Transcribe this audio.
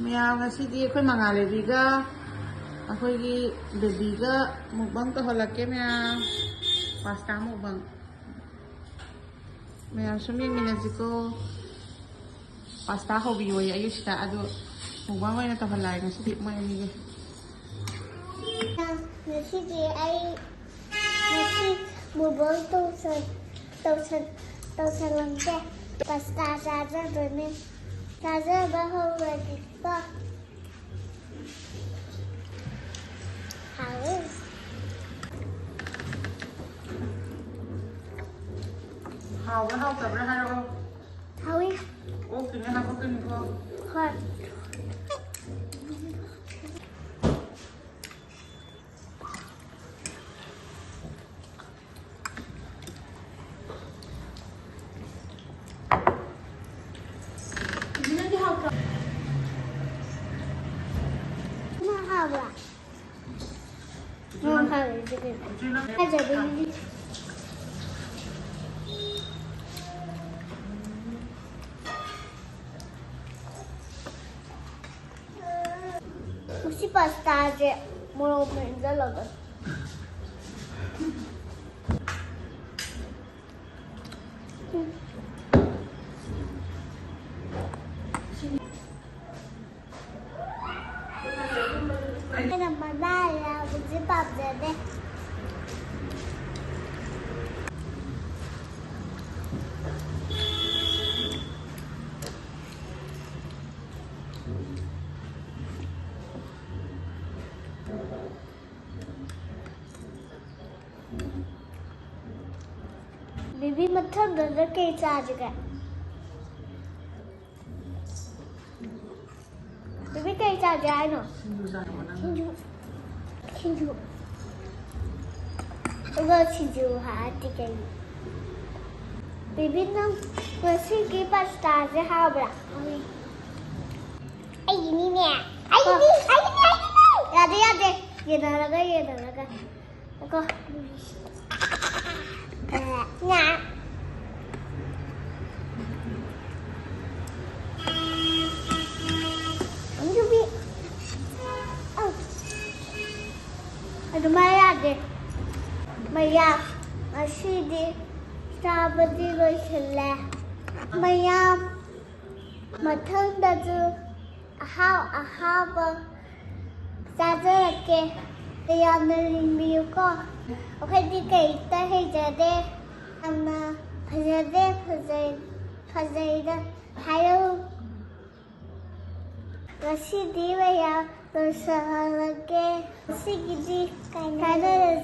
ꯃꯌꯥꯝ ꯉꯁꯤꯗꯤ ꯑꯩꯈꯣꯏ ꯃꯉꯥꯂꯩꯕꯤꯒ ꯑꯩꯈꯣꯏꯒꯤ ꯕꯦꯕꯤꯒ ꯃꯨꯛꯕꯥꯡ ꯇꯧꯍꯜꯂꯛꯀꯦ ꯃꯌꯥꯝ ꯄꯥꯁꯇꯥ ꯃꯨꯛꯕꯥꯡ ꯃꯌꯥꯝ ꯁꯨꯝ ꯌꯦꯡꯃꯤꯟꯅꯁꯤꯀꯣ ꯄꯥꯁꯇꯥ ꯍꯧꯕꯤꯌꯣꯌꯦ ꯑꯌꯨꯛꯁꯤꯗ ꯑꯗꯨ ꯃꯨꯛꯕꯥꯡ ꯑꯣꯏꯅ ꯇꯧꯍꯜꯂꯛꯑꯦ ꯉꯁꯤꯗꯤ ꯃꯣꯏ ꯑꯅꯤꯒꯤꯉꯁꯤꯗꯤ ꯑꯩꯉꯁꯤ ꯃꯨꯛꯕꯥꯡ ꯇꯧꯁꯜꯂꯝꯒꯦ ꯄꯥꯁꯇꯥ ꯆꯥꯖꯗꯣꯏꯅꯦ ꯆꯥꯖꯕ ꯍꯧꯔꯗꯤꯀꯣ ꯍꯥꯎꯋꯦ ꯍꯥꯎꯕ꯭ꯔꯥ ꯍꯥꯎꯇꯕ꯭ꯔꯥ ꯍꯥꯏꯔꯛꯑꯣ ꯍꯥꯎꯋꯤ ꯑꯣꯛꯇꯨꯅ ꯍꯥꯞꯄꯛꯀꯅꯤꯀꯣ ꯍꯣꯏ 하와. 뭐 하고 지금? 하자 우리. 혹시 파스타제 뭐 만들어봐. Cái mà ba là mình sẽ bọc giờ đây. Baby mất thân rồi nó kê cha chứ cả. Baby kê cha chứ ai nữa? 친구. 이거 친구 하디게. 비비는 그 시기 파스타즈 하브라. 아이니네. 아이니. 야돼. 얘들아가. 이거. 냐. 안주비. Aduh Maya deh, Maya masih di sabadi loislah. Maya matang daju ahab saja ke dia nerimi ko. Oke di kita hejade, ama hejade, hayo. Masih di Maya. Terus lagi, masih gini, karena